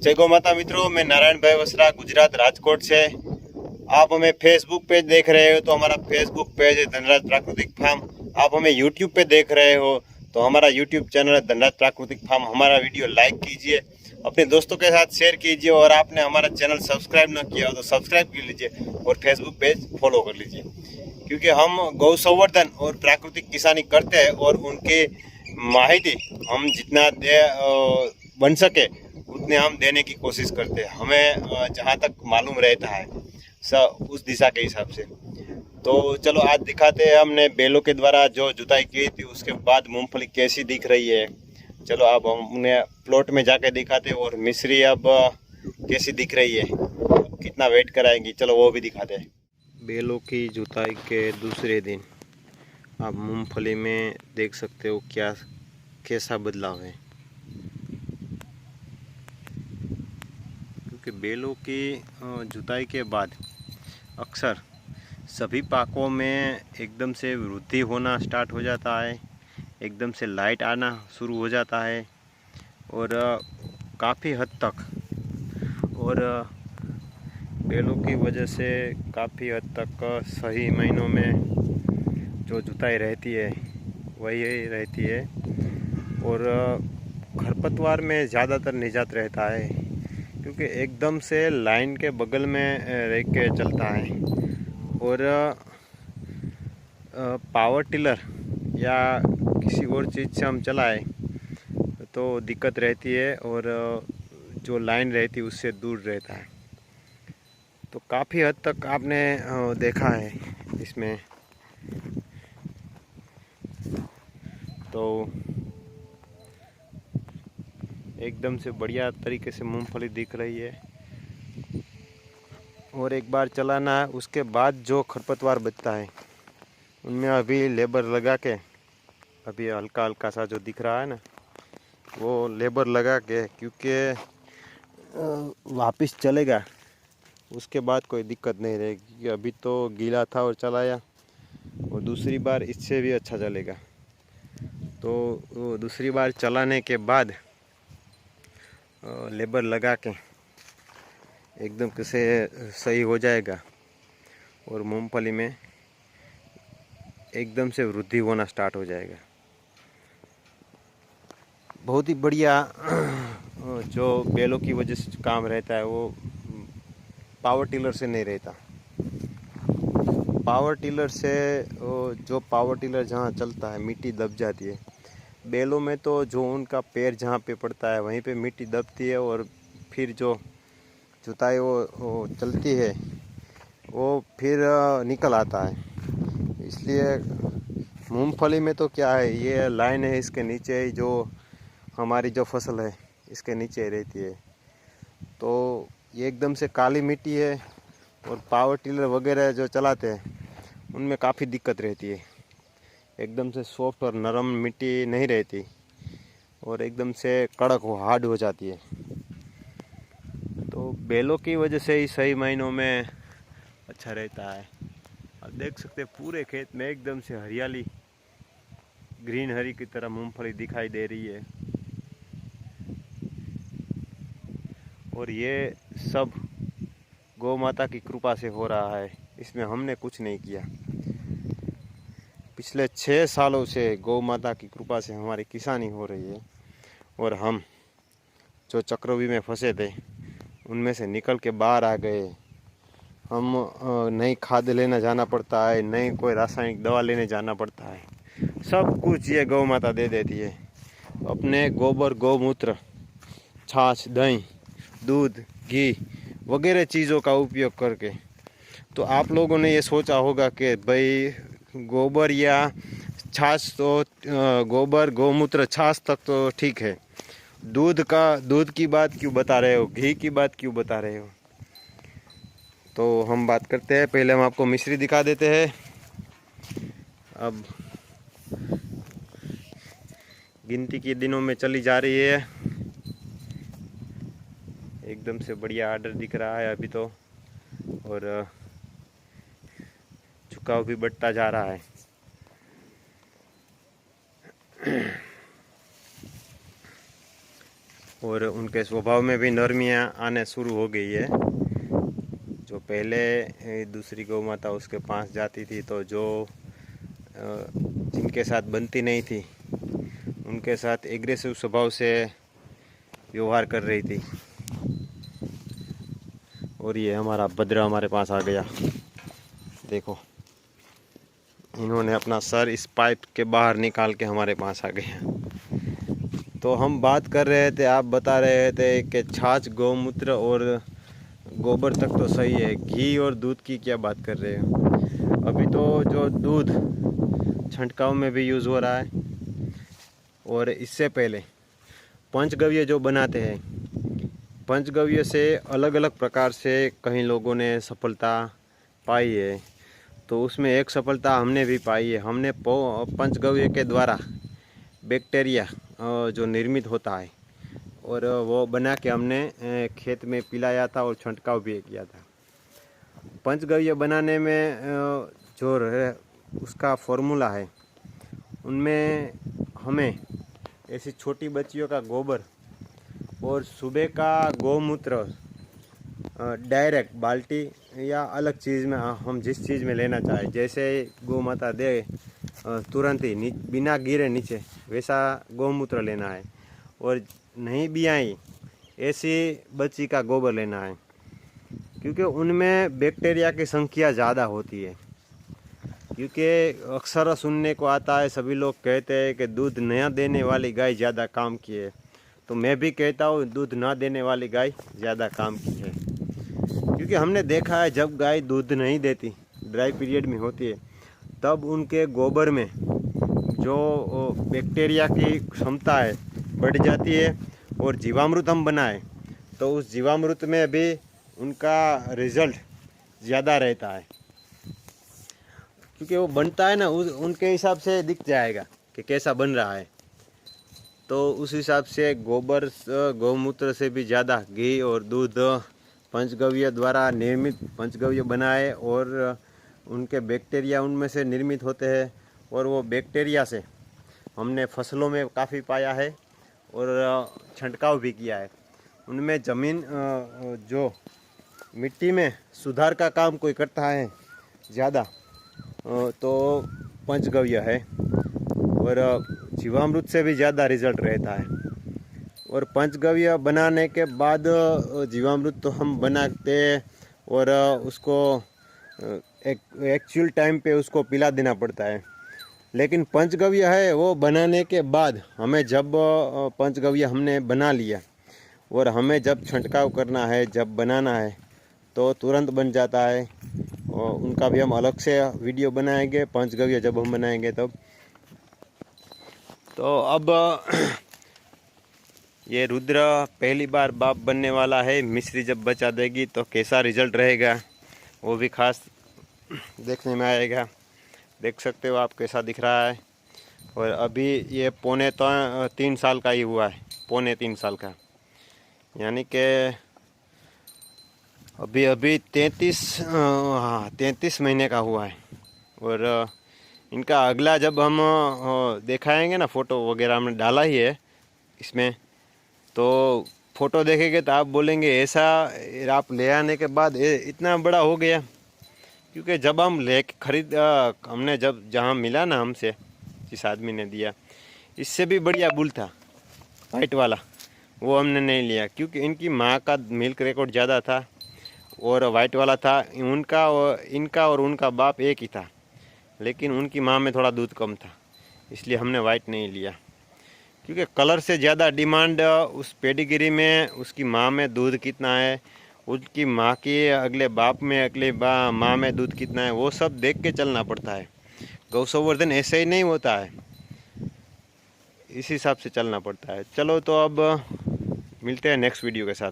जय गौ माता मित्रों, मैं नारायण भाई वसरा, गुजरात राजकोट से। आप हमें फेसबुक पे देख रहे हो तो हमारा फेसबुक पेज है धनराज प्राकृतिक फार्म। आप हमें यूट्यूब पे देख रहे हो तो हमारा यूट्यूब चैनल है धनराज प्राकृतिक फार्म। हमारा वीडियो लाइक कीजिए, अपने दोस्तों के साथ शेयर कीजिए, और आपने हमारा चैनल सब्सक्राइब न किया हो तो सब्सक्राइब कर लीजिए और फेसबुक पेज फॉलो कर लीजिए, क्योंकि हम गौ संवर्धन और प्राकृतिक किसानी करते हैं और उनकी माहिती हम जितना बन सके उतने हम देने की कोशिश करते हैं। हमें जहाँ तक मालूम रहता है उस दिशा के हिसाब से। तो चलो आज दिखाते हैं हमने बैलों के द्वारा जो जुताई की थी उसके बाद मूंगफली कैसी दिख रही है। चलो अब हमने प्लॉट में जाके दिखाते हैं और मिश्री अब कैसी दिख रही है, कितना वेट कराएंगी, चलो वो भी दिखाते हैं। बैलों की जुताई के दूसरे दिन आप मूंगफली में देख सकते हो क्या कैसा बदलाव है, क्योंकि बैलों की जुताई के बाद अक्सर सभी पाकों में एकदम से वृद्धि होना स्टार्ट हो जाता है, एकदम से लाइट आना शुरू हो जाता है, और काफ़ी हद तक और बैलों की वजह से काफ़ी हद तक सही महीनों में जो जुताई रहती है वही रहती है, और खरपतवार में ज़्यादातर निजात रहता है, क्योंकि एकदम से लाइन के बगल में रह के चलता है। और पावर टिलर या किसी और चीज़ से हम चलाएं तो दिक्कत रहती है, और जो लाइन रहती है उससे दूर रहता है। तो काफ़ी हद तक आपने देखा है इसमें। तो एकदम से बढ़िया तरीके से मूंगफली दिख रही है, और एक बार चलाना है उसके बाद जो खरपतवार बचता है उनमें अभी लेबर लगा के, अभी हल्का हल्का सा जो दिख रहा है ना वो लेबर लगा के, क्योंकि वापस चलेगा उसके बाद कोई दिक्कत नहीं रहेगी। अभी तो गीला था और चलाया, और दूसरी बार इससे भी अच्छा चलेगा। तो दूसरी बार चलाने के बाद लेबर लगा के एकदम कैसे सही हो जाएगा, और मूंगफली में एकदम से वृद्धि होना स्टार्ट हो जाएगा। बहुत ही बढ़िया जो बैलों की वजह से काम रहता है वो पावर टिलर से नहीं रहता। पावर टिलर से जो पावर टिलर जहाँ चलता है मिट्टी दब जाती है। बैलों में तो जो उनका पैर जहाँ पे पड़ता है वहीं पे मिट्टी दबती है, और फिर जो जुताई वो चलती है वो फिर निकल आता है। इसलिए मूंगफली में तो क्या है, ये लाइन है इसके नीचे ही, जो हमारी जो फसल है इसके नीचे ही रहती है। तो ये एकदम से काली मिट्टी है, और पावर टिलर वगैरह जो चलाते हैं उनमें काफ़ी दिक्कत रहती है। एकदम से सॉफ्ट और नरम मिट्टी नहीं रहती, और एकदम से कड़क हार्ड हो जाती है। तो बैलों की वजह से ही सही महीनों में अच्छा रहता है। आप देख सकते हैं पूरे खेत में एकदम से हरियाली, ग्रीन हरी की तरह मूंगफली दिखाई दे रही है, और ये सब गौ माता की कृपा से हो रहा है। इसमें हमने कुछ नहीं किया। पिछले 6 सालों से गौ माता की कृपा से हमारी किसानी हो रही है, और हम जो चक्रव्यूह में फंसे थे उनमें से निकल के बाहर आ गए। हम नई खाद लेना जाना पड़ता है, नई कोई रासायनिक दवा लेने जाना पड़ता है, सब कुछ ये गौ माता दे देती है। अपने गोबर, गौमूत्र, छाछ, दही, दूध, घी वगैरह चीज़ों का उपयोग करके। तो आप लोगों ने ये सोचा होगा कि भाई गोबर या छाछ तो गोबर, गौमूत्र, छाछ तक तो ठीक है, दूध की बात क्यों बता रहे हो, घी की बात क्यों बता रहे हो। तो हम बात करते हैं, पहले हम आपको मिश्री दिखा देते हैं। अब गिनती के दिनों में चली जा रही है, एकदम से बढ़िया आर्डर दिख रहा है अभी तो, और झुकाव भी बढ़ता जा रहा है। और उनके स्वभाव में भी नरमियाँ आने शुरू हो गई है। जो पहले दूसरी गौ माता उसके पास जाती थी तो जो जिनके साथ बनती नहीं थी उनके साथ एग्रेसिव स्वभाव से व्यवहार कर रही थी। और ये हमारा भद्रा हमारे पास आ गया। देखो, इन्होंने अपना सर इस पाइप के बाहर निकाल के हमारे पास आ गया। तो हम बात कर रहे थे, आप बता रहे थे कि छाछ, गौमूत्र और गोबर तक तो सही है, घी और दूध की क्या बात कर रहे हो? अभी तो जो दूध छंटकाव में भी यूज़ हो रहा है, और इससे पहले पंचगव्य जो बनाते हैं, पंचगव्य से अलग अलग प्रकार से कई लोगों ने सफलता पाई है। तो उसमें एक सफलता हमने भी पाई है। हमने पंचगव्य के द्वारा बैक्टीरिया जो निर्मित होता है और वो बना के हमने खेत में पिलाया था और छंटकाव भी किया था। पंचगव्य बनाने में जो उसका फॉर्मूला है, उनमें हमें ऐसी छोटी बच्चियों का गोबर और सुबह का गौमूत्र डायरेक्ट बाल्टी या अलग चीज़ में, हम जिस चीज़ में लेना चाहें, जैसे गौ माता दे तुरंत ही बिना गिरे नीचे, वैसा गौमूत्र लेना है। और नहीं भी आई ऐसी बच्ची का गोबर लेना है, क्योंकि उनमें बैक्टीरिया की संख्या ज़्यादा होती है। क्योंकि अक्सर सुनने को आता है, सभी लोग कहते हैं कि दूध नया देने वाली गाय ज़्यादा काम की है। तो मैं भी कहता हूँ दूध ना देने वाली गाय ज़्यादा काम की है। क्योंकि हमने देखा है जब गाय दूध नहीं देती, ड्राई पीरियड में होती है, तब उनके गोबर में जो बैक्टीरिया की क्षमता है बढ़ जाती है। और जीवामृत हम बनाए तो उस जीवामृत में भी उनका रिजल्ट ज़्यादा रहता है, क्योंकि वो बनता है ना, उनके हिसाब से दिख जाएगा कि कैसा बन रहा है। तो उस हिसाब से गोबर, गौमूत्र से भी ज़्यादा घी और दूध पंचगव्य द्वारा निर्मित पंचगव्य बनाए और उनके बैक्टीरिया उनमें से निर्मित होते हैं। और वो बैक्टीरिया से हमने फसलों में काफ़ी पाया है और छंटकाव भी किया है। उनमें ज़मीन जो मिट्टी में सुधार का काम कोई करता है ज़्यादा, तो पंचगव्य है। और जीवामृत से भी ज़्यादा रिजल्ट रहता है। और पंचगव्य बनाने के बाद जीवामृत तो हम बनाते और उसको एक्चुअल टाइम पे उसको पिला देना पड़ता है। लेकिन पंचगव्य है वो बनाने के बाद हमें, जब पंचगव्य हमने बना लिया और हमें जब छंटकाव करना है, जब बनाना है, तो तुरंत बन जाता है। और उनका भी हम अलग से वीडियो बनाएंगे, पंचगव्य जब हम बनाएंगे तब। तो अब ये रुद्र पहली बार बाप बनने वाला है। मिश्री जब बच्चा देगी तो कैसा रिजल्ट रहेगा वो भी खास देखने में आएगा। देख सकते हो आप कैसा दिख रहा है। और अभी ये 3 साल का ही हुआ है, 3.25 साल का, यानी कि अभी 33 महीने का हुआ है। और इनका अगला जब हम दिखाएंगे ना, फ़ोटो वगैरह हमने डाला ही है इसमें, तो फ़ोटो देखेंगे तो आप बोलेंगे ऐसा आप ले आने के बाद इतना बड़ा हो गया। क्योंकि जब हम हमने जब जहाँ मिला ना हमसे, जिस आदमी ने दिया, इससे भी बढ़िया बुल था वाइट वाला, वो हमने नहीं लिया। क्योंकि इनकी माँ का मिल्क रिकॉर्ड ज़्यादा था और वाइट वाला था। इनका और उनका बाप एक ही था, लेकिन उनकी माँ में थोड़ा दूध कम था, इसलिए हमने वाइट नहीं लिया। क्योंकि कलर से ज़्यादा डिमांड उस पेडिग्री में, उसकी माँ में दूध कितना है, उनकी माँ की अगले बाप में, अगले माँ में दूध कितना है, वो सब देख के चलना पड़ता है। गौ संवर्धन ऐसे ही नहीं होता है, इस हिसाब से चलना पड़ता है। चलो तो अब मिलते हैं नेक्स्ट वीडियो के साथ।